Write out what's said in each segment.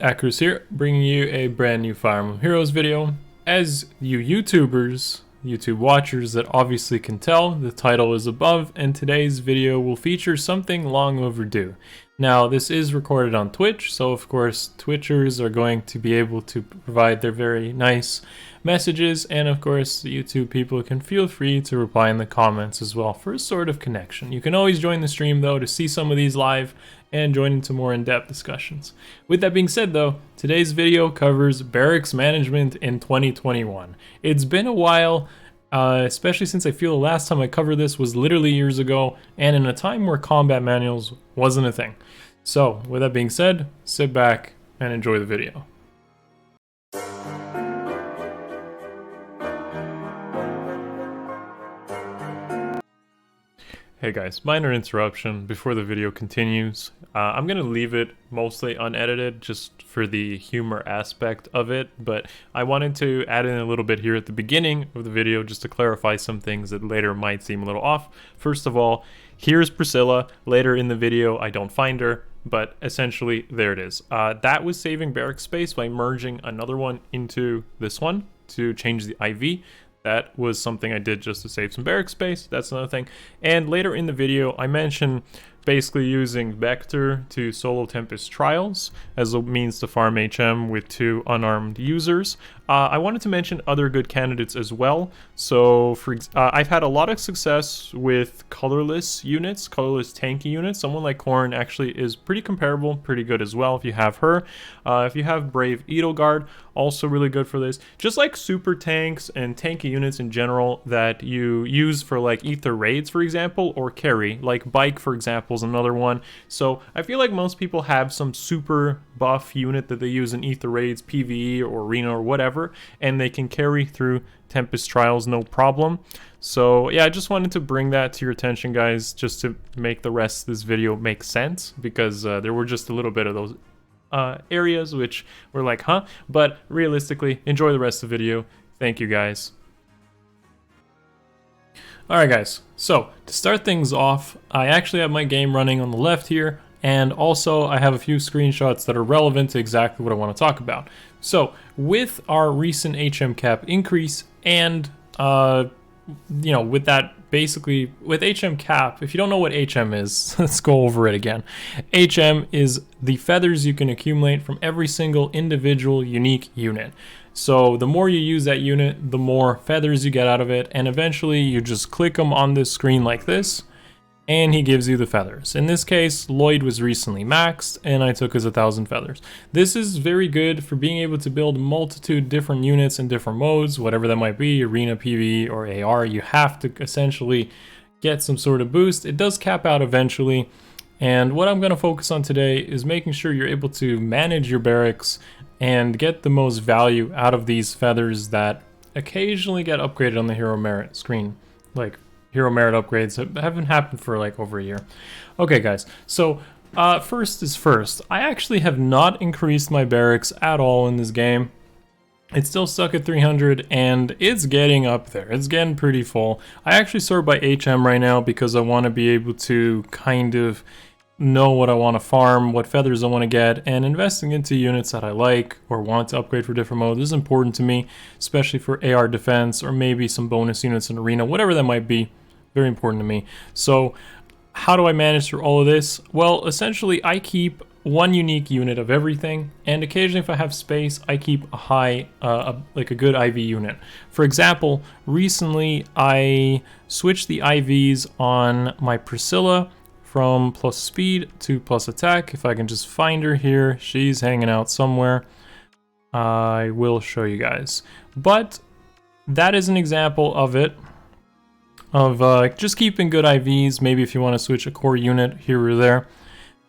Akariss here, bringing you a brand new Fire Emblem Heroes video. As you YouTubers, YouTube watchers that obviously can tell, the title is above, and today's video will feature something long overdue. Now, this is recorded on Twitch, so of course Twitchers are going to be able to provide their very nice messages, and of course the YouTube people can feel free to reply in the comments as well for a sort of connection. You can always join the stream though to see some of these live and join into more in-depth discussions. With that being said though, today's video covers barracks management in 2021. It's been a while, especially since I feel the last time I covered this was literally years ago, and in a time where combat manuals wasn't a thing. So, with that being said, sit back and enjoy the video. Hey guys, minor interruption before the video continues. I'm gonna leave it mostly unedited just for the humor aspect of it, but I wanted to add in a little bit here at the beginning of the video just to clarify some things that later might seem a little off. First of all, here's Priscilla. Later in the video, I don't find her, but essentially there it is. That was saving Barracks Space by merging another one into this one to change the IV. That was something I did just to save some barrack space. That's another thing. And later in the video, I mentioned basically using Vector to solo Tempest Trials as a means to farm HM with 2 unarmed users. I wanted to mention other good candidates as well. So I've had a lot of success with colorless units, colorless tanky units. Someone like Corrin actually is pretty comparable, pretty good as well if you have her. If you have Brave Edelgard, also really good for this. Just like super tanks and tanky units in general that you use for like ether raids, for example, or carry, like Bike, for example, is another one. So I feel like most people have some super buff unit that they use in ether raids, PvE, or arena, or whatever, and they can carry through Tempest Trials no problem. So yeah, I just wanted to bring that to your attention, guys, just to make the rest of this video make sense, because there were just a little bit of those areas which were like, huh? But realistically, enjoy the rest of the video. Thank you, guys. Alright guys, so to start things off, I actually have my game running on the left here, and also I have a few screenshots that are relevant to exactly what I want to talk about. So with our recent HM cap increase and with that, basically with HM cap, if you don't know what HM is, let's go over it again. HM is the feathers you can accumulate from every single individual unique unit. So the more you use that unit, the more feathers you get out of it, and eventually you just click them on this screen like this, and he gives you the feathers. In this case, Lloyd was recently maxed, and I took his 1,000 feathers. This is very good for being able to build multitude different units in different modes, whatever that might be, arena, PvE, or AR. You have to essentially get some sort of boost. It does cap out eventually, and what I'm going to focus on today is making sure you're able to manage your barracks and get the most value out of these feathers that occasionally get upgraded on the Hero Merit screen. Like, Hero Merit upgrades haven't happened for like over a year. Okay guys, so first is first. I actually have not increased my barracks at all in this game. It's still stuck at 300 and it's getting up there. It's getting pretty full. I actually sort by HM right now because I want to be able to kind of know what I want to farm, what feathers I want to get, and investing into units that I like or want to upgrade for different modes is important to me, especially for AR defense or maybe some bonus units in arena, whatever that might be. Very important to me. So how do I manage through all of this? Well, essentially I keep one unique unit of everything, and occasionally if I have space, I keep a high, like a good IV unit. For example, recently I switched the IVs on my Priscilla from plus speed to plus attack. If I can just find her here, she's hanging out somewhere. I will show you guys. But that is an example of it, of just keeping good IVs, maybe if you want to switch a core unit here or there.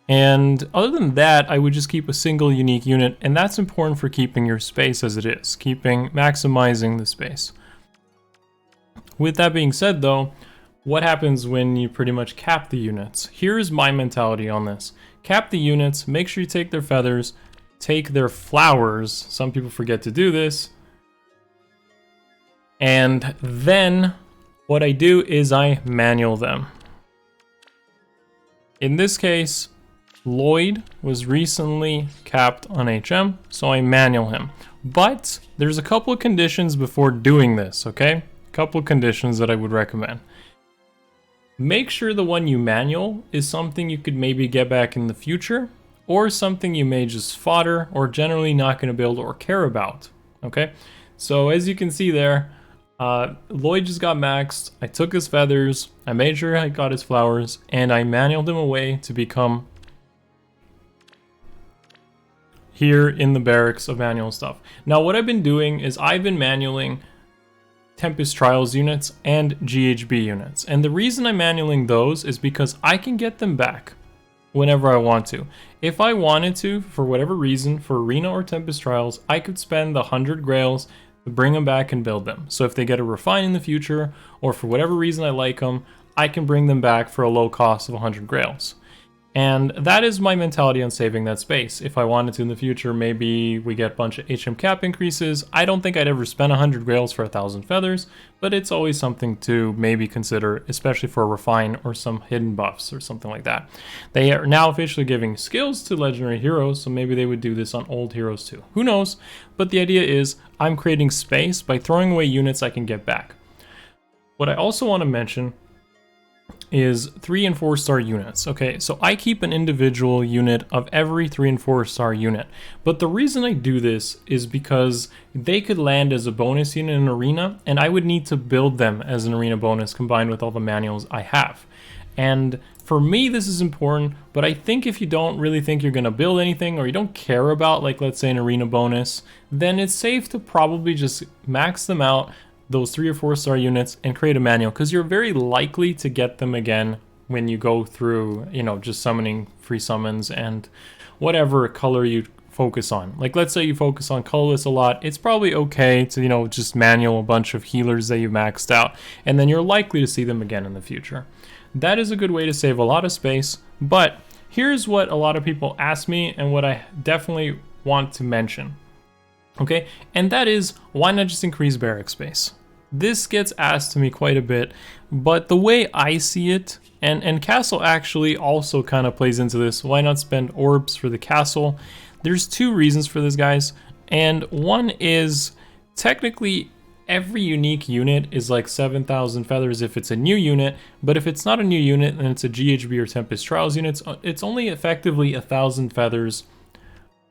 And other than that, I would just keep a single unique unit, and that's important for keeping your space as it is, maximizing the space. With that being said though, what happens when you pretty much cap the units? Here's my mentality on this. Cap the units, make sure you take their feathers, take their flowers, some people forget to do this, and then what I do is I manual them. In this case, Lloyd was recently capped on HM, so I manual him. But there's a couple of conditions before doing this, okay? A couple of conditions that I would recommend. Make sure the one you manual is something you could maybe get back in the future, or something you may just fodder or generally not going to build or care about, okay? So as you can see there, Lloyd just got maxed. I took his feathers, I made sure I got his flowers, and I manualed him away to become here in the barracks of manual stuff. Now what I've been doing is I've been manualing Tempest Trials units and GHB units. And the reason I'm manualing those is because I can get them back whenever I want to. If I wanted to, for whatever reason, for Arena or Tempest Trials, I could spend the 100 grails to bring them back and build them. So if they get a refine in the future, or for whatever reason I like them, I can bring them back for a low cost of 100 grails. And that is my mentality on saving that space. If I wanted to in the future, maybe we get a bunch of HM cap increases. I don't think I'd ever spend 100 grails for 1,000 feathers, but it's always something to maybe consider, especially for a refine or some hidden buffs or something like that. They are now officially giving skills to legendary heroes, so maybe they would do this on old heroes too. Who knows? But the idea is I'm creating space by throwing away units I can get back. What I also want to mention is 3 and 4 star units. Okay, so I keep an individual unit of every 3 and 4 star unit, but the reason I do this is because they could land as a bonus unit in Arena, and I would need to build them as an Arena bonus combined with all the manuals I have. And for me this is important, but I think if you don't really think you're going to build anything, or you don't care about, like, let's say an Arena bonus, then it's safe to probably just max them out, those 3 or 4 star units, and create a manual, because you're very likely to get them again when you go through, you know, just summoning free summons and whatever color you focus on. Like, let's say you focus on colorless a lot, it's probably okay to, you know, just manual a bunch of healers that you've maxed out, and then you're likely to see them again in the future. That is a good way to save a lot of space. But here's what a lot of people ask me, and what I definitely want to mention. Okay, and that is, why not just increase barrack space? This gets asked to me quite a bit, but the way I see it, and castle actually also kind of plays into this, why not spend orbs for the castle? There's 2 reasons for this, guys, and one is technically every unique unit is like 7,000 feathers if it's a new unit, but if it's not a new unit and it's a GHB or Tempest Trials unit, it's only effectively 1,000 feathers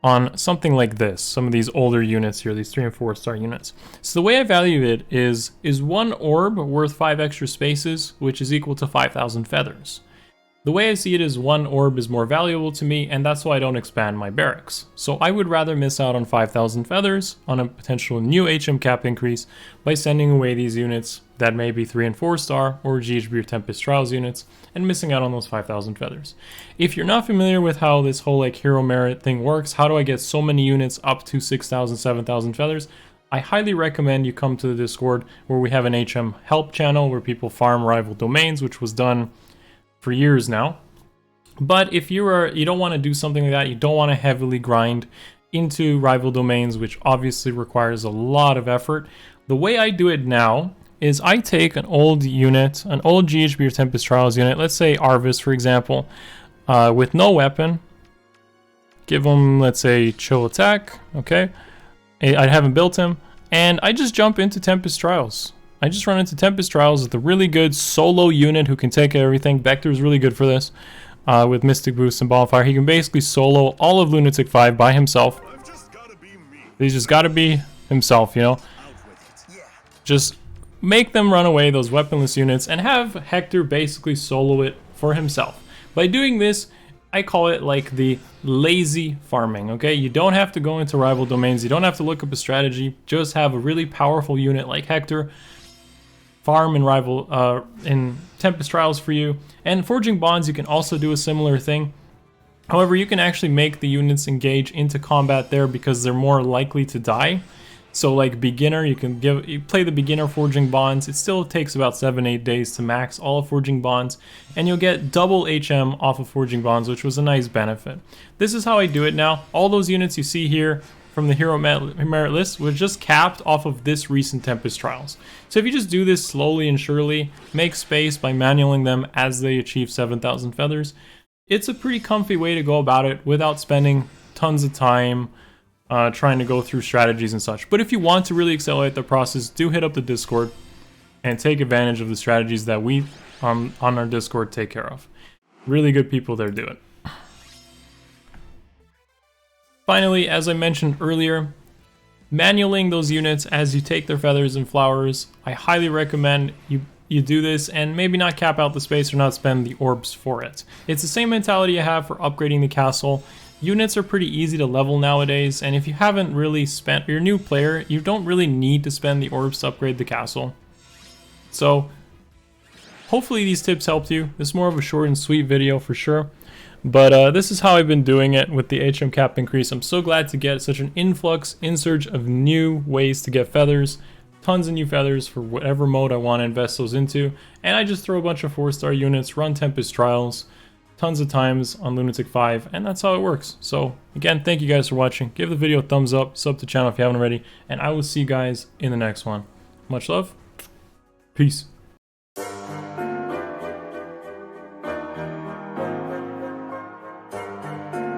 on something like this, some of these older units here, these 3 and 4 star units. So the way I value it is 1 orb worth 5 extra spaces, which is equal to 5,000 feathers. The way I see it is 1 orb is more valuable to me, and that's why I don't expand my barracks. So I would rather miss out on 5,000 feathers on a potential new HM cap increase by sending away these units that may be 3 and 4 star or GHB or Tempest Trials units, and missing out on those 5,000 feathers. If you're not familiar with how this whole like hero merit thing works, how do I get so many units up to 6,000, 7,000 feathers? I highly recommend you come to the Discord, where we have an HM help channel where people farm rival domains, which was done for years now. But if you don't want to do something like that, you don't want to heavily grind into rival domains, which obviously requires a lot of effort, the way I do it now is I take an old unit, an old GHB or Tempest Trials unit, let's say Arvis for example, with no weapon, give him, let's say, chill attack, okay? I haven't built him, and I just jump into Tempest Trials. I just run into Tempest Trials with a really good solo unit who can take everything. Vector is really good for this, with Mystic Boost and Bonfire. He can basically solo all of Lunatic 5 by himself. He's just gotta be himself, you know? Just make them run away, those weaponless units, and have Hector basically solo it for himself. By doing this, I call it like the lazy farming, okay? You don't have to go into rival domains, you don't have to look up a strategy, just have a really powerful unit like Hector farm in rival in Tempest Trials for you. And Forging Bonds, you can also do a similar thing. However, you can actually make the units engage into combat there because they're more likely to die. So like beginner, you play the beginner Forging Bonds. It still takes about 7-8 days to max all of Forging Bonds, and you'll get double HM off of Forging Bonds, which was a nice benefit. This is how I do it now. All those units you see here from the hero merit list was just capped off of this recent Tempest Trials. So if you just do this slowly and surely, make space by manualing them as they achieve 7,000 feathers, it's a pretty comfy way to go about it without spending tons of time trying to go through strategies and such. But if you want to really accelerate the process, do hit up the Discord and take advantage of the strategies that we on our Discord take care of. Really good people there do it. Finally, as I mentioned earlier, manualing those units as you take their feathers and flowers. I highly recommend you do this and maybe not cap out the space or not spend the orbs for it. It's the same mentality you have for upgrading the castle. Units are pretty easy to level nowadays, and if you haven't really spent, you're a new player, you don't really need to spend the orbs to upgrade the castle. So hopefully these tips helped you. This is more of a short and sweet video for sure. But this is how I've been doing it with the HM cap increase. I'm so glad to get such an insurge of new ways to get feathers. Tons of new feathers for whatever mode I want to invest those into. And I just throw a bunch of 4-star units, run Tempest Trials tons of times on Lunatic 5, and that's how it works. So again, thank you guys for watching. Give the video a thumbs up, sub to the channel if you haven't already, and I will see you guys in the next one. Much love. Peace.